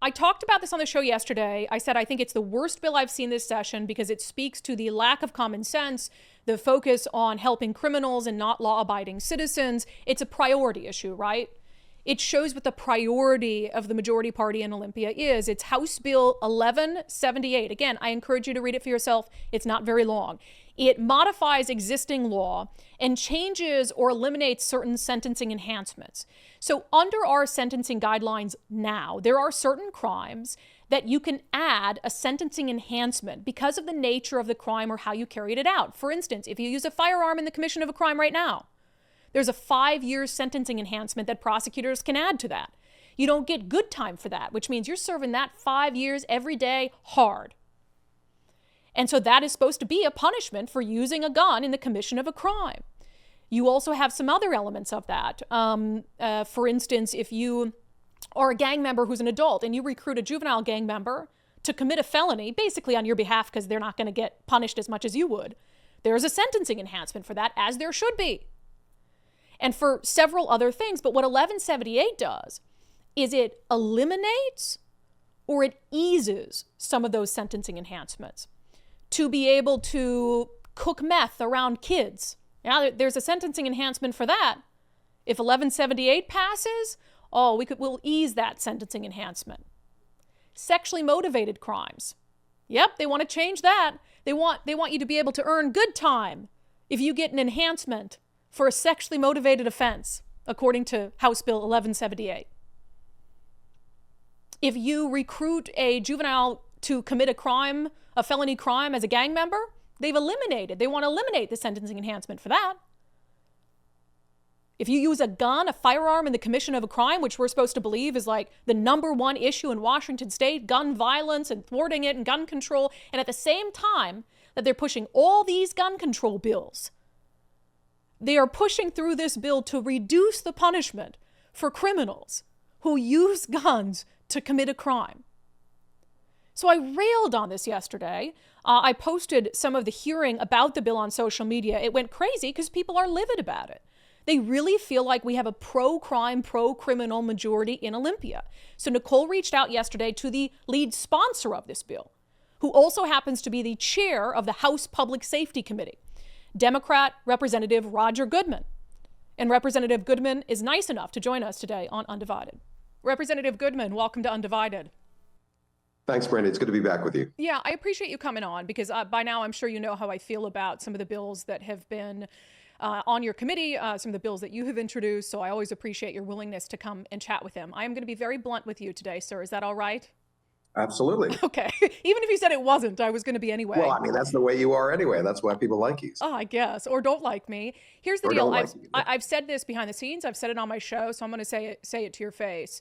I talked about this on the show yesterday. I said I think it's the worst bill I've seen this session because it speaks to the lack of common sense, the focus on helping criminals and not law-abiding citizens. It's a priority issue, right? It shows what the priority of the majority party in Olympia is. It's House Bill 1178. Again, I encourage you to read it for yourself. It's not very long. It modifies existing law and changes or eliminates certain sentencing enhancements. So under our sentencing guidelines now, there are certain crimes that you can add a sentencing enhancement because of the nature of the crime or how you carried it out. For instance, if you use a firearm in the commission of a crime right now, there's a 5-year sentencing enhancement that prosecutors can add to that. You don't get good time for that, which means you're serving that 5 years every day hard. And so that is supposed to be a punishment for using a gun in the commission of a crime. You also have some other elements of that. For instance, if you are a gang member who's an adult and you recruit a juvenile gang member to commit a felony, basically on your behalf because they're not going to get punished as much as you would, there's a sentencing enhancement for that, as there should be. And for several other things. But what 1178 does is it eliminates or it eases some of those sentencing enhancements to be able to cook meth around kids. Now, there's a sentencing enhancement for that. If 1178 passes, we'll ease that sentencing enhancement. Sexually motivated crimes. Yep, they want to change that. They want you to be able to earn good time if you get an enhancement for a sexually motivated offense, according to House Bill 1178. If you recruit a juvenile to commit a crime, a felony crime as a gang member, they want to eliminate the sentencing enhancement for that. If you use a gun, a firearm in the commission of a crime, which we're supposed to believe is like the #1 issue in Washington state, gun violence and thwarting it and gun control, and at the same time that they're pushing all these gun control bills, they are pushing through this bill to reduce the punishment for criminals who use guns to commit a crime. So I railed on this yesterday. I posted some of the hearing about the bill on social media. It went crazy because people are livid about it. They really feel like we have a pro-crime, pro-criminal majority in Olympia. So Nicole reached out yesterday to the lead sponsor of this bill, who also happens to be the chair of the House Public Safety Committee, Democrat Representative Roger Goodman. And Representative Goodman is nice enough to join us today on Undivided. Representative Goodman, welcome to Undivided. Thanks, Brandi. It's good to be back with you. Yeah, I appreciate you coming on because by now I'm sure you know how I feel about some of the bills that have been on your committee, some of the bills that you have introduced. So I always appreciate your willingness to come and chat with them. I am going to be very blunt with you today, sir. Is that all right? Absolutely. Okay. Even if you said it wasn't, I was going to be anyway. Well, I mean, that's the way you are anyway. That's why people like you. Oh, I guess. Or don't like me. Here's the deal. I've said this behind the scenes. I've said it on my show, so I'm going to say it to your face.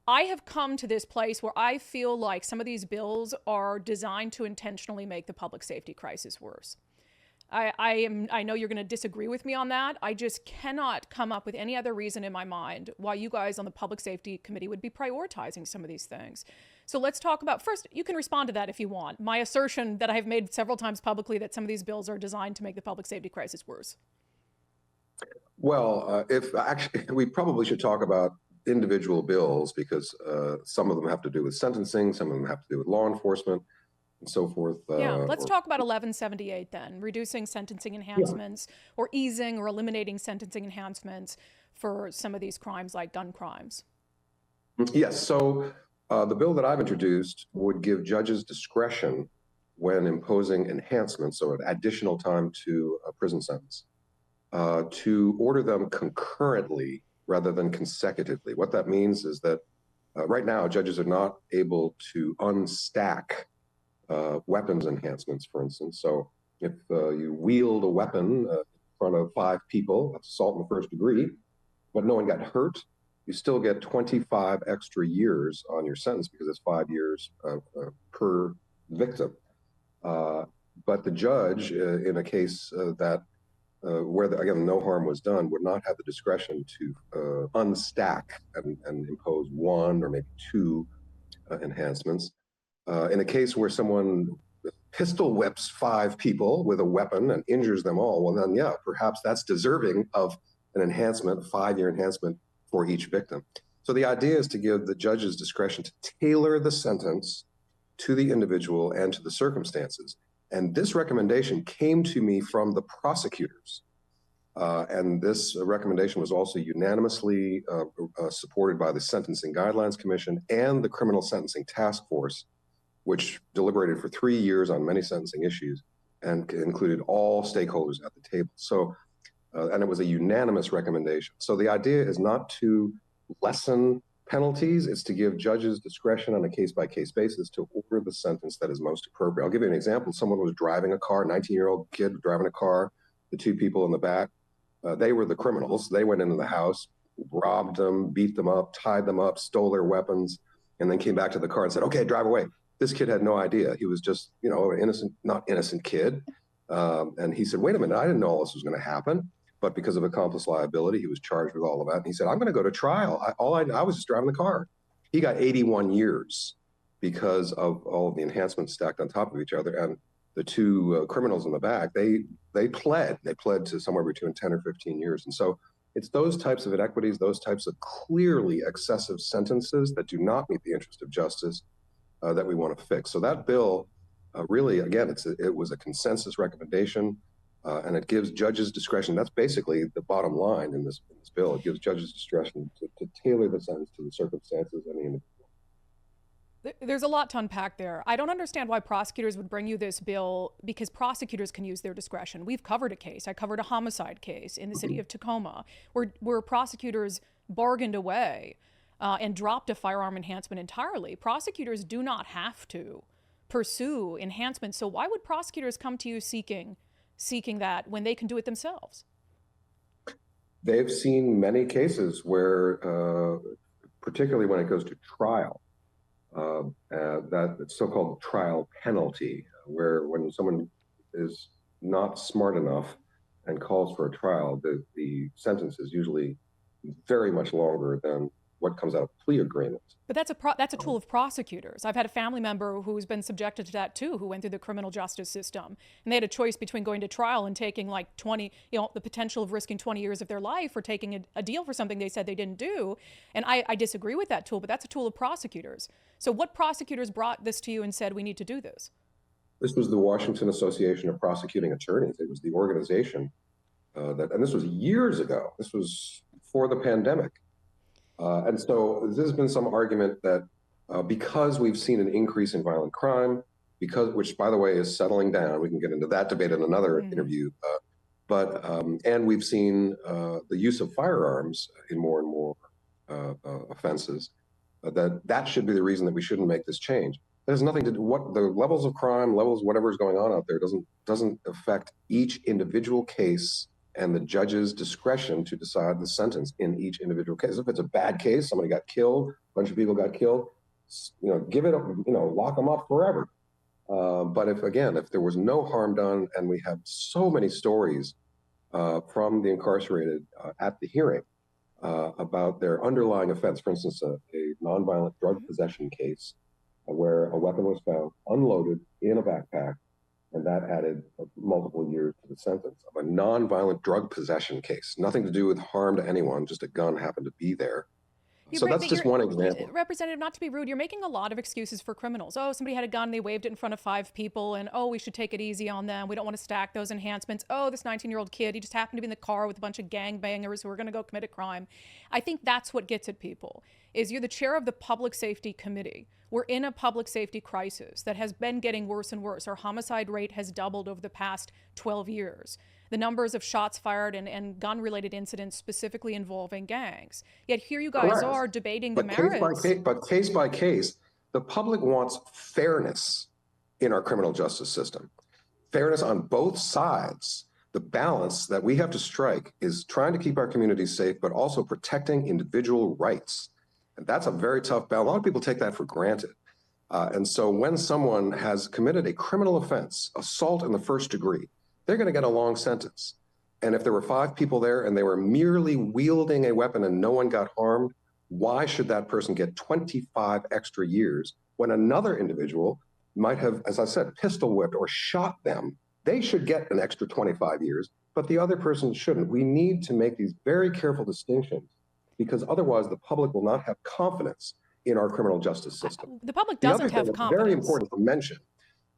I have come to this place where I feel like some of these bills are designed to intentionally make the public safety crisis worse. I know you're going to disagree with me on that. I just cannot come up with any other reason in my mind why you guys on the Public Safety Committee would be prioritizing some of these things. So let's talk about, first, you can respond to that if you want, my assertion that I've made several times publicly that some of these bills are designed to make the public safety crisis worse. Well, we probably should talk about individual bills because some of them have to do with sentencing, some of them have to do with law enforcement, and so forth. Let's talk about 1178 then, reducing sentencing enhancements or easing or eliminating sentencing enhancements for some of these crimes like gun crimes. Yes, so the bill that I've introduced would give judges discretion when imposing enhancements, so an additional time to a prison sentence, to order them concurrently rather than consecutively. What that means is that right now, judges are not able to unstack weapons enhancements, for instance. So if you wield a weapon in front of 5 people, that's assault in the first degree, but no one got hurt, you still get 25 extra years on your sentence because it's 5 years per victim. But the judge, in a case where, again, no harm was done, would not have the discretion to unstack and impose 1 or maybe 2 enhancements. In a case where someone pistol whips 5 people with a weapon and injures them all, well, then, yeah, perhaps that's deserving of an enhancement, 5-year enhancement for each victim. So the idea is to give the judge's discretion to tailor the sentence to the individual and to the circumstances. And this recommendation came to me from the prosecutors. And this recommendation was also unanimously supported by the Sentencing Guidelines Commission and the Criminal Sentencing Task Force, which deliberated for 3 years on many sentencing issues and included all stakeholders at the table. So, and it was a unanimous recommendation. So the idea is not to lessen penalties, it's to give judges discretion on a case-by-case basis to order the sentence that is most appropriate. I'll give you an example. Someone was driving a car, 19-year-old kid driving a car, the two people in the back, they were the criminals. They went into the house, robbed them, beat them up, tied them up, stole their weapons, and then came back to the car and said, okay, drive away. This kid had no idea. He was just, you know, an innocent, not innocent kid. And he said, wait a minute, I didn't know all this was going to happen. But because of accomplice liability, he was charged with all of that. And he said, I'm going to go to trial. I was just driving the car. He got 81 years because of all of the enhancements stacked on top of each other. And the two criminals in the back, they pled to somewhere between 10 or 15 years. And so it's those types of inequities, those types of clearly excessive sentences that do not meet the interest of justice that we want to fix. So that bill really, again, it was a consensus recommendation. And it gives judges discretion. That's basically the bottom line in this bill. It gives judges discretion to tailor the sentence to the circumstances and the individual. There's a lot to unpack there. I don't understand why prosecutors would bring you this bill, because prosecutors can use their discretion. We've covered a case. I covered a homicide case in the city of Tacoma where prosecutors bargained away and dropped a firearm enhancement entirely. Prosecutors do not have to pursue enhancements. So why would prosecutors come to you seeking that when they can do it themselves? They've seen many cases where, particularly when it goes to trial, that so-called trial penalty, where when someone is not smart enough and calls for a trial, the sentence is usually very much longer than what comes out of plea agreements. But that's a tool of prosecutors. I've had a family member who's been subjected to that too, who went through the criminal justice system, and they had a choice between going to trial and taking like 20, the potential of risking 20 years of their life, or taking a deal for something they said they didn't do. And I disagree with that tool, but that's a tool of prosecutors. So what prosecutors brought this to you and said, we need to do this? This was the Washington Association of Prosecuting Attorneys. It was the organization and this was years ago. This was before the pandemic. And so there's been some argument that because we've seen an increase in violent crime, which, by the way, is settling down, we can get into that debate in another interview, and we've seen the use of firearms in more and more offenses, that should be the reason that we shouldn't make this change. It has nothing to do what the levels of crime, whatever's going on out there doesn't affect each individual case and the judge's discretion to decide the sentence in each individual case. If it's a bad case, somebody got killed, a bunch of people got killed, give it up, lock them up forever. But if there was no harm done, and we have so many stories from the incarcerated at the hearing about their underlying offense, for instance, a nonviolent drug possession case where a weapon was found unloaded in a backpack, and that added multiple years to the sentence of a nonviolent drug possession case. Nothing to do with harm to anyone, just a gun happened to be there. So that's just one example. Representative, not to be rude, you're making a lot of excuses for criminals. Oh, somebody had a gun, they waved it in front of 5 people, and we should take it easy on them. We don't want to stack those enhancements. Oh, this 19-year-old kid, he just happened to be in the car with a bunch of gangbangers who are going to go commit a crime. I think that's what gets at people, is you're the chair of the Public Safety Committee. We're in a public safety crisis that has been getting worse and worse. Our homicide rate has doubled over the past 12 years. The numbers of shots fired and gun-related incidents specifically involving gangs. Yet here you guys are debating the merits. But case by case, the public wants fairness in our criminal justice system. Fairness on both sides. The balance that we have to strike is trying to keep our communities safe, but also protecting individual rights. And that's a very tough balance. A lot of people take that for granted. And so when someone has committed a criminal offense, assault in the first degree, they're going to get a long sentence. And if there were 5 people there and they were merely wielding a weapon and no one got harmed, why should that person get 25 extra years when another individual might have, as I said, pistol whipped or shot them? They should get an extra 25 years, but the other person shouldn't. We need to make these very careful distinctions because otherwise the public will not have confidence in our criminal justice system. The public The doesn't other thing have that's confidence. very important to mention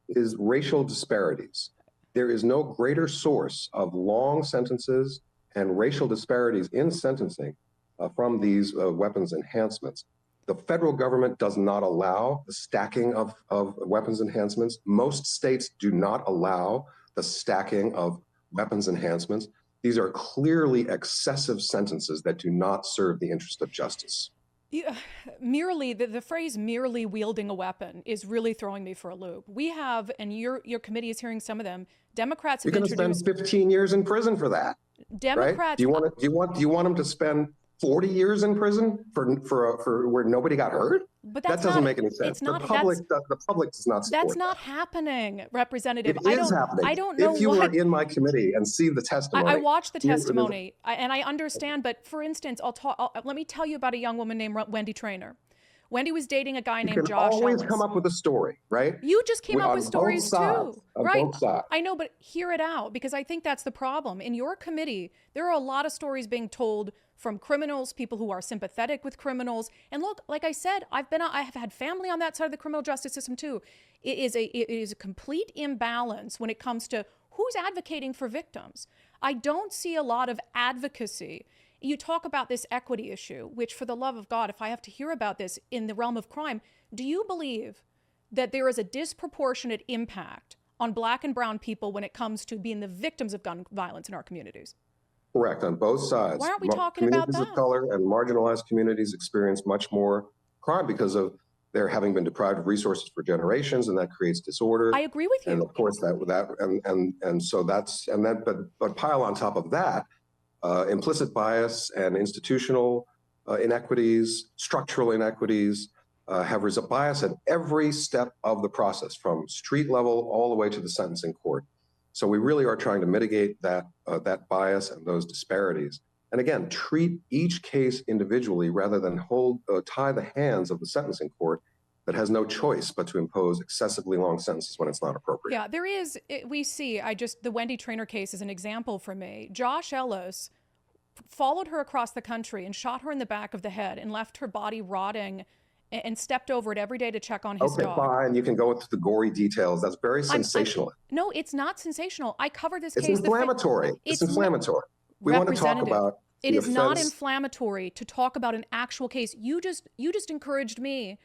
is racial disparities. There is no greater source of long sentences and racial disparities in sentencing from these weapons enhancements. The federal government does not allow the stacking of weapons enhancements. Most states do not allow the stacking of weapons enhancements. These are clearly excessive sentences that do not serve the interest of justice. Yeah, merely the phrase "merely wielding a weapon" is really throwing me for a loop. We have, and your committee is hearing some of them. Democrats have introduced. You're going to spend 15 years in prison for that. Democrats. Right? Do you want them to spend 40 years in prison for where nobody got hurt? But that doesn't make any sense. The public does not support that's not happening, Representative. It is happening. I don't know if you were in my committee and see the testimony. I watched the testimony, and I understand. But for instance, let me tell you about a young woman named Wendy Traynor. Wendy was dating a guy named Josh Ellis. You can always come up with a story, right? You just came up with stories too, right? Both sides. I know, but hear it out, because I think that's the problem. In your committee, there are a lot of stories being told from criminals, people who are sympathetic with criminals. And look, like I said, I have had family on that side of the criminal justice system too. It is a complete imbalance when it comes to who's advocating for victims. I don't see a lot of advocacy. You talk about this equity issue, which, for the love of God, if I have to hear about this in the realm of crime, do you believe that there is a disproportionate impact on Black and brown people when it comes to being the victims of gun violence in our communities? Correct, on both sides. Why aren't we talking about that? Communities of color and marginalized communities experience much more crime because of their having been deprived of resources for generations, and that creates disorder. I agree with you. And of course, but pile on top of that, implicit bias and institutional inequities, structural inequities, have a bias at every step of the process, from street level all the way to the sentencing court. So we really are trying to mitigate that bias and those disparities. And again, treat each case individually rather than tie the hands of the sentencing court that has no choice but to impose excessively long sentences when it's not appropriate. Yeah, there is. We see. The Wendy Traynor case is an example for me. Josh Ellis followed her across the country and shot her in the back of the head and left her body rotting and stepped over it every day to check on his dog. Okay, fine. You can go into the gory details. That's very sensational. No, it's not sensational. I covered this case. It's inflammatory. It's inflammatory. We want to talk about it is not inflammatory to talk about an actual case. You just encouraged me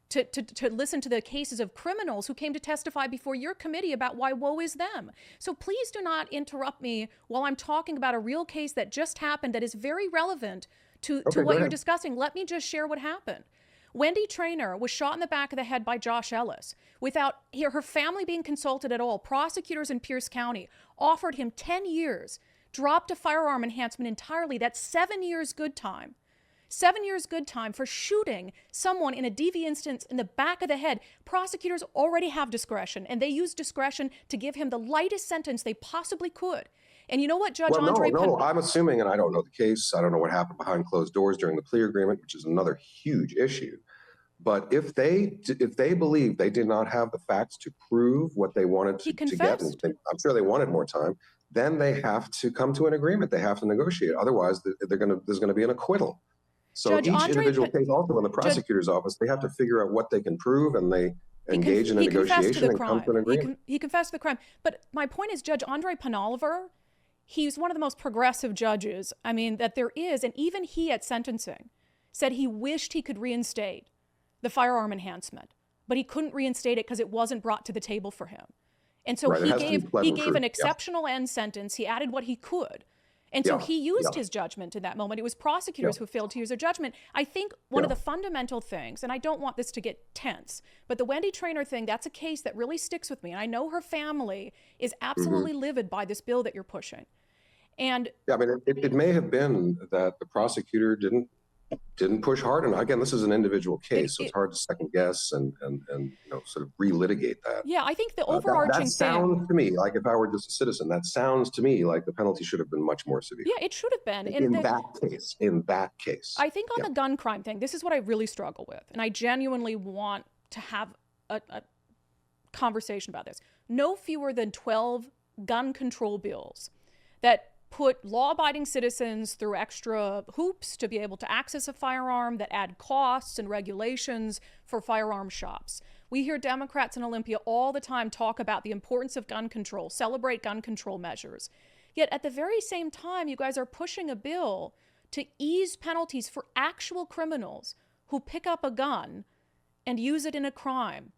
to listen to the cases of criminals who came to testify before your committee about why woe is them. So please do not interrupt me while I'm talking about a real case that just happened that is very relevant to what you're discussing. Let me just share what happened. Wendy Traynor was shot in the back of the head by Josh Ellis without her family being consulted at all. Prosecutors in Pierce County offered him 10 years, dropped a firearm enhancement entirely. That's 7 years good time. 7 years good time for shooting someone in a DV instance in the back of the head. Prosecutors already have discretion, and they use discretion to give him the lightest sentence they possibly could. And you know what, Judge Andre? No, I'm assuming, and I don't know the case. I don't know what happened behind closed doors during the plea agreement, which is another huge issue. But if they believe they did not have the facts to prove what they wanted to get, and I'm sure they wanted more time, then they have to come to an agreement. They have to negotiate. Otherwise, there's going to be an acquittal. So Judge each individual case, also in the prosecutor's office, they have to figure out what they can prove, and they engage in a negotiation and come to an agreement. He confessed to the crime. But my point is, Judge Andre Penalver, he's one of the most progressive judges, that there is, and even he at sentencing said he wished he could reinstate the firearm enhancement, but he couldn't reinstate it because it wasn't brought to the table for him. And so he gave an exceptional end sentence. He added what he could. And so he used his judgment in that moment. It was prosecutors who failed to use their judgment. I think one of the fundamental things, and I don't want this to get tense, but the Wendy Traynor thing, that's a case that really sticks with me. And I know her family is absolutely livid by this bill that you're pushing. And it may have been that the prosecutor didn't push hard enough. Again, this is an individual case, so it's hard to second guess and sort of relitigate that. Yeah, I think the overarching that sounds to me like, if I were just a citizen, that sounds to me like the penalty should have been much more severe. Yeah, it should have been. In that case. I think on the gun crime thing, this is what I really struggle with, and I genuinely want to have a conversation about this. No fewer than 12 gun control bills that put law-abiding citizens through extra hoops to be able to access a firearm, that add costs and regulations for firearm shops. We hear Democrats in Olympia all the time talk about the importance of gun control, celebrate gun control measures. Yet at the very same time, you guys are pushing a bill to ease penalties for actual criminals who pick up a gun and use it in a crime,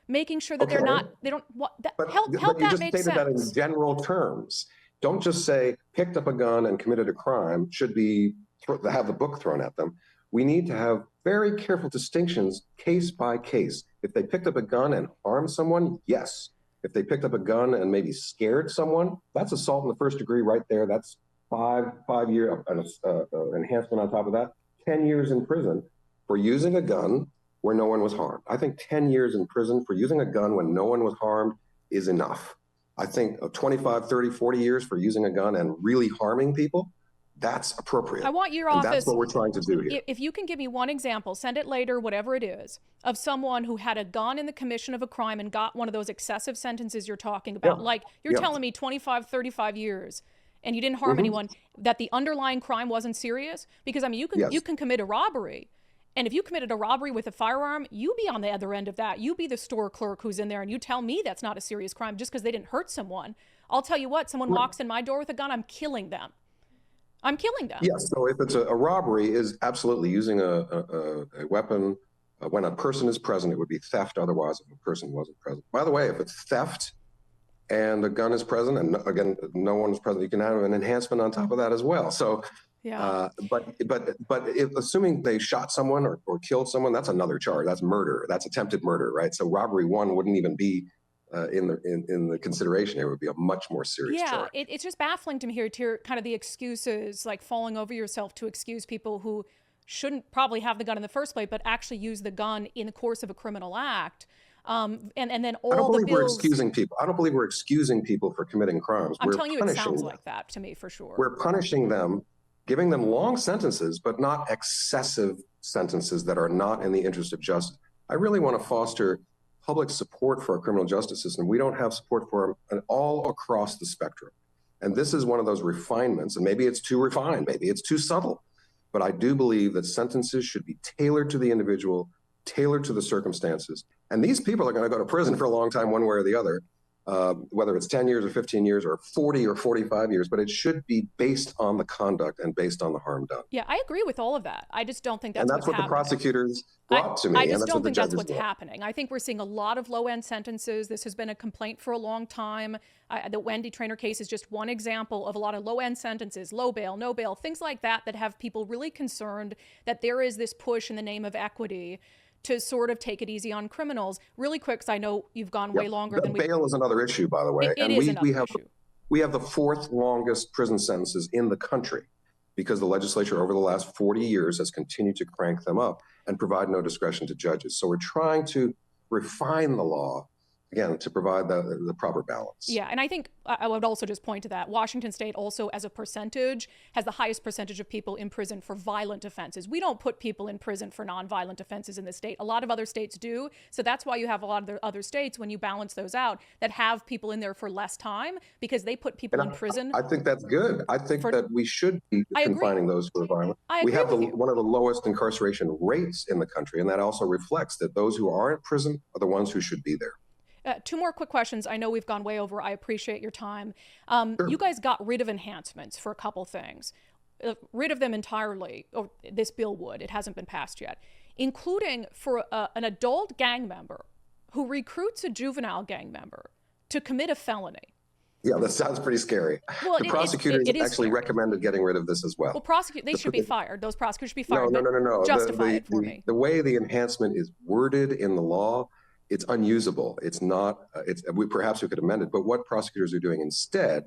making sure that Okay. help you that just make stated that in sense. general terms. Don't just say picked up a gun and committed a crime should be have the book thrown at them. We need to have very careful distinctions case by case. If they picked up a gun and harmed someone, yes. If they picked up a gun and maybe scared someone, that's assault in the first degree right there. That's 5-year enhancement on top of that, 10 years in prison for using a gun where no one was harmed. I think 10 years in prison for using a gun when no one was harmed is enough. I think 25, 30, 40 years for using a gun and really harming people, that's appropriate. I want your and office. That's what we're trying to do here. If you can give me one example, send it later, whatever it is, of someone who had a gun in the commission of a crime and got one of those excessive sentences you're talking about. Yeah. Like you're telling me 25, 35 years and you didn't harm anyone, that the underlying crime wasn't serious? Because I mean, you can commit a robbery. And if you committed a robbery with a firearm, you be on the other end of that. You be the store clerk who's in there and you tell me that's not a serious crime just because they didn't hurt someone. I'll tell you what, someone walks in my door with a gun, I'm killing them. I'm killing them. Yes, so if it's a robbery is absolutely using a weapon when a person is present. It would be theft otherwise if a person wasn't present. By the way, if it's theft and a gun is present and again, no one is present, you can have an enhancement on top of that as well. So yeah. But if, assuming they shot someone or killed someone, that's another charge. That's murder. That's attempted murder, right? So robbery one wouldn't even be in the consideration. It would be a much more serious charge. Yeah, it's just baffling to me here to hear kind of the excuses, like falling over yourself to excuse people who shouldn't probably have the gun in the first place, but actually use the gun in the course of a criminal act. And then all I don't believe the bills. we're excusing people. I don't believe we're excusing people for committing crimes. I'm telling you, it sounds them. like that to me for sure. We're punishing them, giving them long sentences, but not excessive sentences that are not in the interest of justice. I really want to foster public support for our criminal justice system. We don't have support for them all across the spectrum. And this is one of those refinements, and maybe it's too refined, maybe it's too subtle, but I do believe that sentences should be tailored to the individual, tailored to the circumstances. And these people are going to go to prison for a long time, one way or the other, whether it's 10 years or 15 years or 40 or 45 years, but it should be based on the conduct and based on the harm done. Yeah, I agree with all of that. I just don't think that's what's happening. The prosecutors brought to me. I just and don't think that's what's do. happening. I think we're seeing a lot of low-end sentences. This has been a complaint for a long time. The Wendy Traynor case is just one example of a lot of low-end sentences, low bail, no bail, things like that that have people really concerned that there is this push in the name of equity to sort of take it easy on criminals. Really quick, because I know you've gone way longer than we... Bail is another issue, by the way. We have the fourth longest prison sentences in the country because the legislature over the last 40 years has continued to crank them up and provide no discretion to judges. So we're trying to refine the law, again, to provide the proper balance. Yeah, and I think I would also just point to that. Washington State also, as a percentage, has the highest percentage of people in prison for violent offenses. We don't put people in prison for nonviolent offenses in this state. A lot of other states do. So that's why you have a lot of the other states, when you balance those out, that have people in there for less time because they put people in prison. I think that's good. I think that we should be confining those who are violent. We have one of the lowest incarceration rates in the country, and that also reflects that those who are in prison are the ones who should be there. Two more quick questions. I know we've gone way over. I appreciate your time. Sure. You guys got rid of enhancements for a couple things. Rid of them entirely, or this bill would. It hasn't been passed yet. Including for an adult gang member who recruits a juvenile gang member to commit a felony. Yeah, that sounds pretty scary. Well, the prosecutors actually recommended getting rid of this as well. Well, they should be fired. Those prosecutors should be fired. No. Justify it for me. The way the enhancement is worded in the law, it's unusable. It's not, perhaps we could amend it, but what prosecutors are doing instead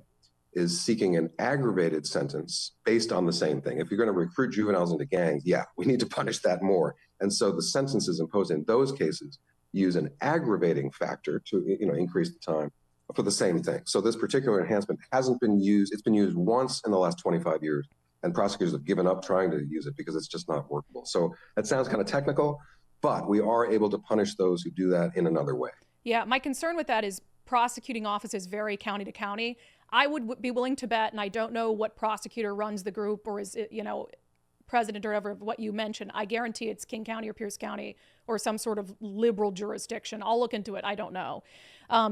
is seeking an aggravated sentence based on the same thing. If you're going to recruit juveniles into gangs, yeah, we need to punish that more. And so the sentences imposed in those cases use an aggravating factor to increase the time for the same thing. So this particular enhancement hasn't been used. It's been used once in the last 25 years, and prosecutors have given up trying to use it because it's just not workable. So that sounds kind of technical, but we are able to punish those who do that in another way. Yeah, my concern with that is prosecuting offices vary county to county. I would be willing to bet, and I don't know what prosecutor runs the group or is it, president or whatever of what you mentioned. I guarantee it's King County or Pierce County or some sort of liberal jurisdiction. I'll look into it. I don't know,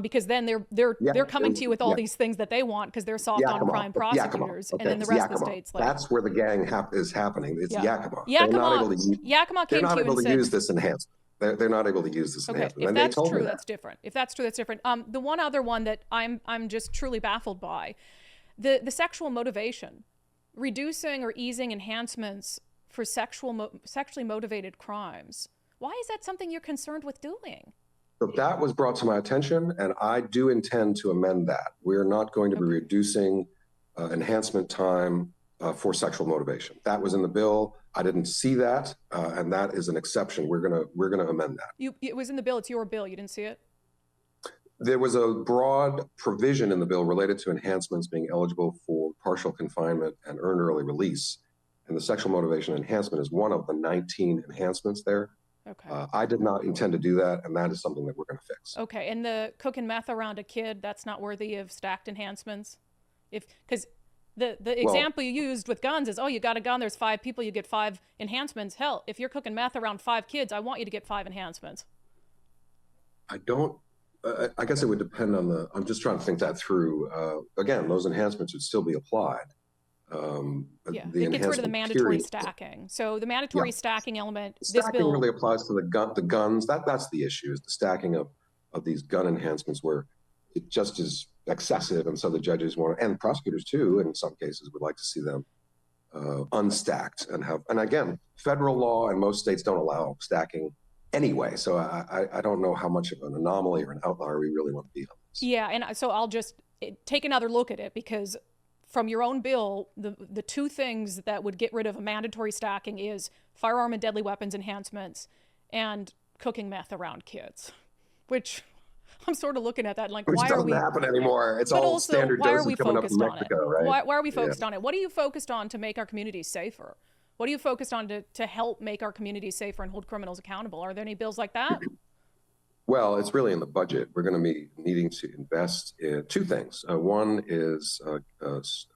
because then they're coming to you with all these things that they want because they're soft on crime prosecutors, and then the rest of the states. Like, that's where the gang is happening. It's Yakima. Yakima. They're not able to use, Yakima came they're not to you able and to said, use this enhancement. They're not able to use this enhancement. If and that's they told true, me that's different. If that's true, that's different. The one other one that I'm just truly baffled by, the sexual motivation, reducing or easing enhancements for sexually motivated crimes. Why is that something you're concerned with doing? So that was brought to my attention, and I do intend to amend that. We're not going to be reducing enhancement time for sexual motivation. That was in the bill. I didn't see that, and that is an exception. We're gonna amend that. It was in the bill. It's your bill. You didn't see it? There was a broad provision in the bill related to enhancements being eligible for partial confinement and earned early release. And the sexual motivation enhancement is one of the 19 enhancements there. Okay. I did not intend to do that, and that is something that we're going to fix. Okay, and the cooking meth around a kid, that's not worthy of stacked enhancements? Because the example you used with guns is, you got a gun, there's 5 people, you get 5 enhancements. Hell, if you're cooking meth around 5 kids, I want you to get 5 enhancements. I guess it would depend on I'm just trying to think that through. Again, those enhancements would still be applied. It gets rid of the mandatory stacking. So the mandatory stacking element, stacking this bill really applies to the guns. That's the issue, is the stacking of these gun enhancements where it just is excessive, and so the judges want, and prosecutors too, in some cases, would like to see them unstacked and again, federal law and most states don't allow stacking anyway. So I don't know how much of an anomaly or an outlier we really want to be on this. Yeah, and so I'll just take another look at it, because from your own bill, the 2 things that would get rid of a mandatory stacking is firearm and deadly weapons enhancements and cooking meth around kids, which I'm sort of looking at that like, why doesn't happen anymore. It's all also, standard why are doses we coming up focused from on Mexico, it? right? Why are we focused on it? What are you focused on to make our communities safer? What are you focused on to help make our communities safer and hold criminals accountable? Are there any bills like that? Well, it's really in the budget. We're going to be needing to invest in 2 things. One is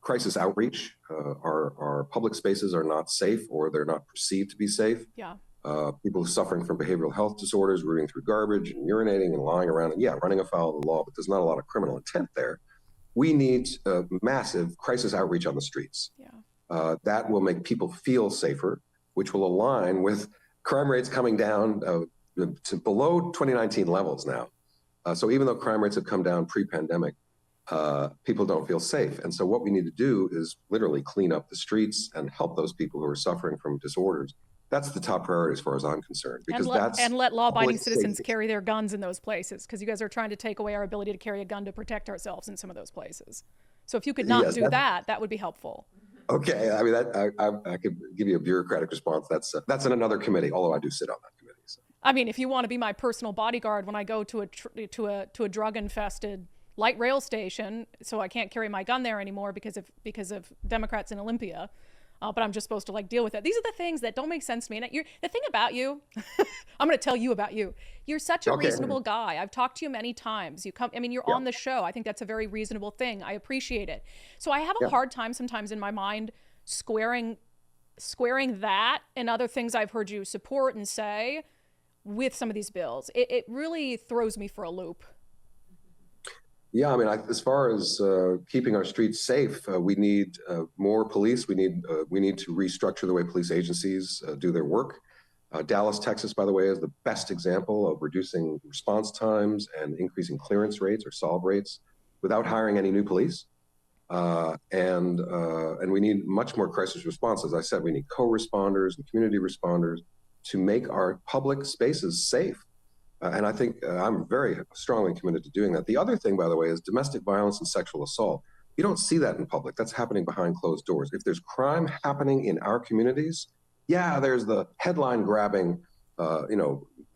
crisis outreach. Our public spaces are not safe, or they're not perceived to be safe. Yeah. People suffering from behavioral health disorders, rooting through garbage and urinating and lying around, and running afoul of the law, but there's not a lot of criminal intent there. We need massive crisis outreach on the streets. Yeah. That will make people feel safer, which will align with crime rates coming down to below 2019 levels now. So even though crime rates have come down pre-pandemic, people don't feel safe. And so what we need to do is literally clean up the streets and help those people who are suffering from disorders. That's the top priority as far as I'm concerned. Because and let law-abiding citizens carry their guns in those places, because you guys are trying to take away our ability to carry a gun to protect ourselves in some of those places. So if you could not do that would be helpful. Okay, I mean, I could give you a bureaucratic response. That's in another committee, although I do sit on that committee. So. I mean, if you want to be my personal bodyguard when I go to a drug-infested light rail station, so I can't carry my gun there anymore because of Democrats in Olympia, but I'm just supposed to deal with it. These are the things that don't make sense to me. And the thing about you, I'm going to tell you about you. You're such a reasonable guy. I've talked to you many times. You're on the show. I think that's a very reasonable thing. I appreciate it. So I have a hard time sometimes in my mind squaring that and other things I've heard you support and say with some of these bills. It really throws me for a loop. Yeah, I mean, as far as keeping our streets safe, we need more police. We need to restructure the way police agencies do their work. Dallas, Texas, by the way, is the best example of reducing response times and increasing clearance rates or solve rates without hiring any new police. And we need much more crisis response. As I said, we need co-responders and community responders to make our public spaces safe. And I think I'm very strongly committed to doing that. The other thing, by the way, is domestic violence and sexual assault. You don't see that in public. That's happening behind closed doors. If there's crime happening in our communities, there's the headline grabbing,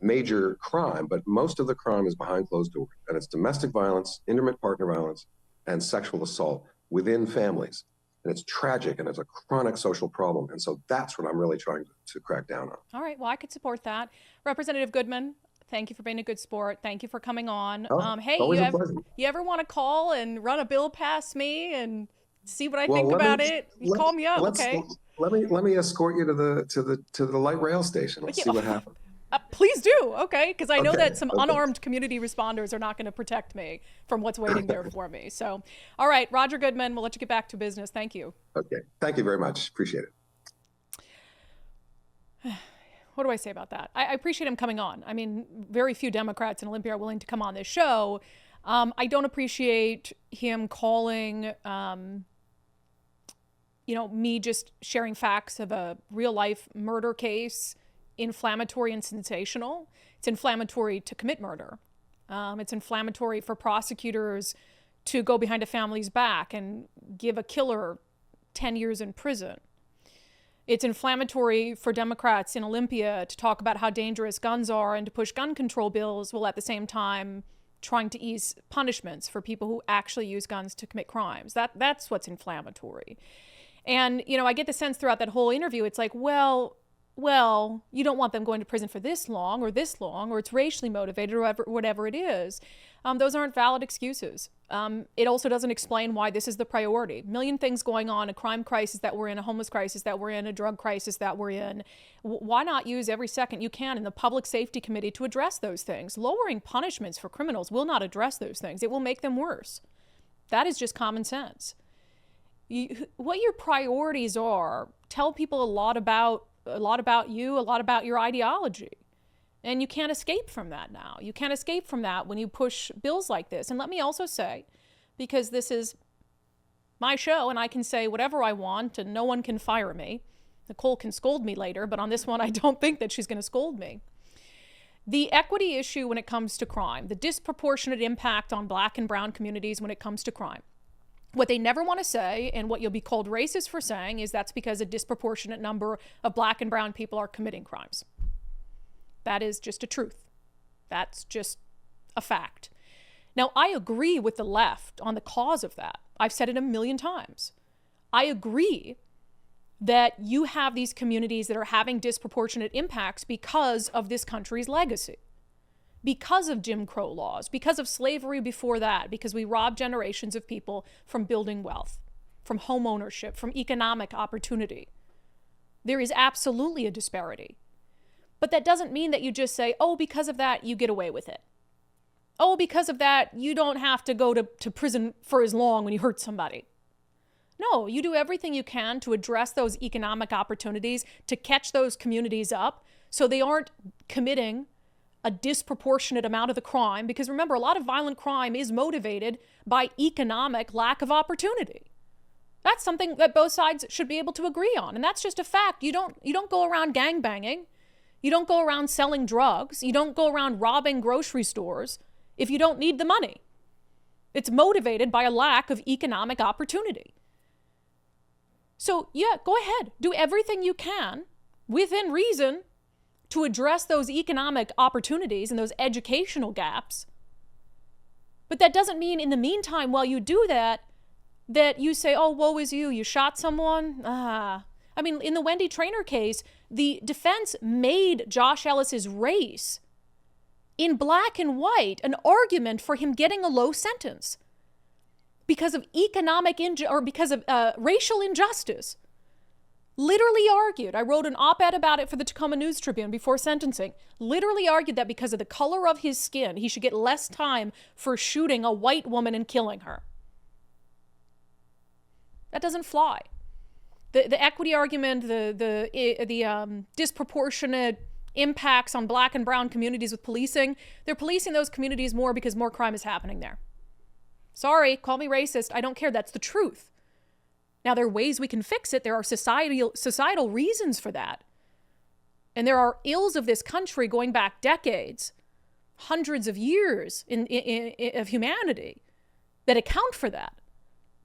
major crime, but most of the crime is behind closed doors. And it's domestic violence, intimate partner violence, and sexual assault within families. And it's tragic, and it's a chronic social problem. And so that's what I'm really trying to crack down on. All right. Well, I could support that. Representative Goodman, Thank you for being a good sport. Thank you for coming on. Oh, Hey, always a pleasure. you ever want to call and run a bill past me and see what I Well, think let me about it? You let call me up, let's okay? let me escort you to the light rail station. Let's Yeah, see what happens. please do, okay? Because I know Okay. that some Okay. unarmed community responders are not going to protect me from what's waiting there for me. So, all right, Roger Goodman, we'll let you get back to business. Thank you. Okay. Thank you very much. Appreciate it. What do I say about that? I appreciate him coming on. I mean, very few Democrats in Olympia are willing to come on this show. I don't appreciate him calling, me just sharing facts of a real life murder case inflammatory and sensational. It's inflammatory to commit murder. It's inflammatory for prosecutors to go behind a family's back and give a killer 10 years in prison. It's inflammatory for Democrats in Olympia to talk about how dangerous guns are and to push gun control bills while at the same time trying to ease punishments for people who actually use guns to commit crimes. That's what's inflammatory. And, I get the sense throughout that whole interview, it's like, well, you don't want them going to prison for this long, or it's racially motivated, or whatever it is. Those aren't valid excuses. It also doesn't explain why this is the priority. A million things going on, a crime crisis that we're in, a homeless crisis that we're in, a drug crisis that we're in. Why not use every second you can in the Public Safety Committee to address those things? Lowering punishments for criminals will not address those things. It will make them worse. That is just common sense. What your priorities are tell people a lot about you, a lot about your ideology. And you can't escape from that now. You can't escape from that when you push bills like this. And let me also say, because this is my show and I can say whatever I want and no one can fire me. Nicole can scold me later, but on this one, I don't think that she's going to scold me. The equity issue when it comes to crime, the disproportionate impact on Black and brown communities when it comes to crime. What they never want to say, and what you'll be called racist for saying, is that's because a disproportionate number of Black and brown people are committing crimes. That is just a truth. That's just a fact. Now, I agree with the left on the cause of that. I've said it a million times. I agree that you have these communities that are having disproportionate impacts because of this country's legacy, because of Jim Crow laws, because of slavery before that, because we robbed generations of people from building wealth, from home ownership, from economic opportunity. There is absolutely a disparity. But that doesn't mean that you just say, oh, because of that, you get away with it. Oh, because of that, you don't have to go to prison for as long when you hurt somebody. No, you do everything you can to address those economic opportunities, to catch those communities up so they aren't committing a disproportionate amount of the crime. Because remember, a lot of violent crime is motivated by economic lack of opportunity. That's something that both sides should be able to agree on. And that's just a fact. You don't go around gangbanging. You don't go around selling drugs. You don't go around robbing grocery stores if you don't need the money. It's motivated by a lack of economic opportunity. So yeah, go ahead. Do everything you can within reason to address those economic opportunities and those educational gaps. But that doesn't mean in the meantime, while you do that, that you say, oh, woe is you, you shot someone. I mean, in the Wendy Traynor case, the defense made Josh Ellis's race in black and white an argument for him getting a low sentence because of because of racial injustice. Literally argued. I wrote an op-ed about it for the Tacoma News Tribune before sentencing. Literally argued that because of the color of his skin, he should get less time for shooting a white woman and killing her. That doesn't fly. The equity argument, the disproportionate impacts on Black and brown communities with policing, they're policing those communities more because more crime is happening there. Sorry, call me racist. I don't care. That's the truth. Now, there are ways we can fix it. There are societal reasons for that. And there are ills of this country going back decades, hundreds of years of humanity that account for that.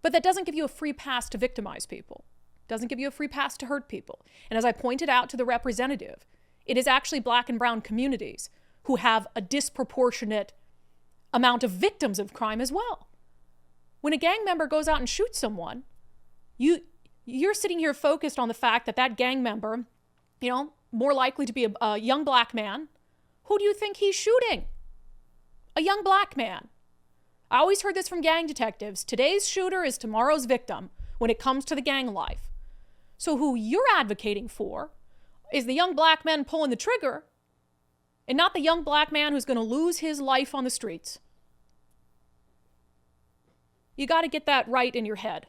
But that doesn't give you a free pass to victimize people. Doesn't give you a free pass to hurt people. And as I pointed out to the representative, it is actually Black and brown communities who have a disproportionate amount of victims of crime as well. When a gang member goes out and shoots someone, you're sitting here focused on the fact that that gang member, more likely to be a young Black man Who do you think he's shooting? A young black man. I always heard this from gang detectives. Today's shooter is tomorrow's victim when it comes to the gang life. So who you're advocating for is the young black man pulling the trigger and not the young black man who's going to lose his life on the streets. You got to get that right in your head.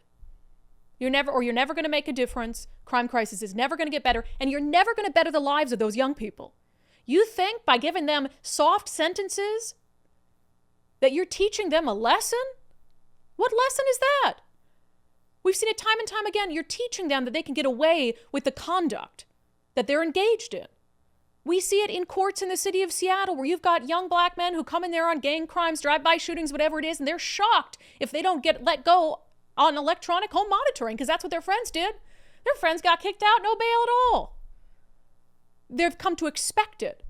You're never going to make a difference. Crime crisis is never going to get better, and you're never going to better the lives of those young people. You think by giving them soft sentences that you're teaching them a lesson? What lesson is that? We've seen it time and time again. You're teaching them that they can get away with the conduct that they're engaged in. We see it in courts in the city of Seattle where you've got young black men who come in there on gang crimes, drive-by shootings, whatever it is, and they're shocked if they don't get let go on electronic home monitoring because that's what their friends did. Their friends got kicked out, no bail at all. They've come to expect it.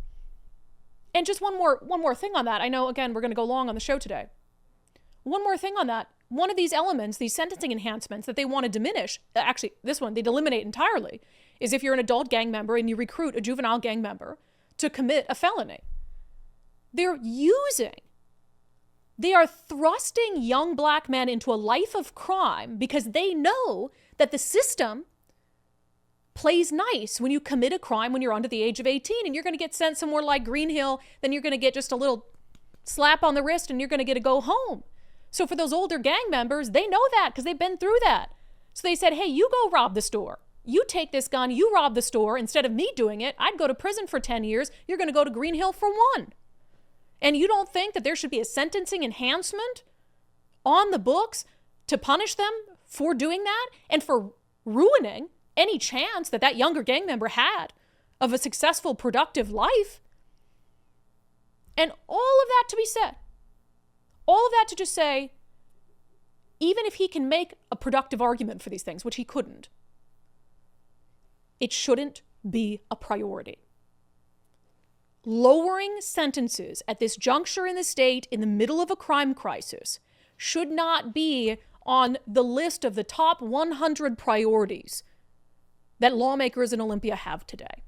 And just one more thing on that. I know, again, we're going to go long on the show today. One more thing on that. One of these elements, these sentencing enhancements that they want to diminish, actually, this one, they'd eliminate entirely, is if you're an adult gang member and you recruit a juvenile gang member to commit a felony. They are thrusting young black men into a life of crime because they know that the system plays nice when you commit a crime when you're under the age of 18 and you're going to get sent somewhere like Green Hill, then you're going to get just a little slap on the wrist and you're going to get to go home. So for those older gang members, they know that because they've been through that. So they said, hey, you go rob the store. You take this gun, you rob the store. Instead of me doing it, I'd go to prison for 10 years. You're going to go to Green Hill for 1. And you don't think that there should be a sentencing enhancement on the books to punish them for doing that and for ruining any chance that that younger gang member had of a successful, productive life? And all of that to be said, all of that to just say, even if he can make a productive argument for these things, which he couldn't, it shouldn't be a priority. Lowering sentences at this juncture in the state in the middle of a crime crisis should not be on the list of the top 100 priorities that lawmakers in Olympia have today.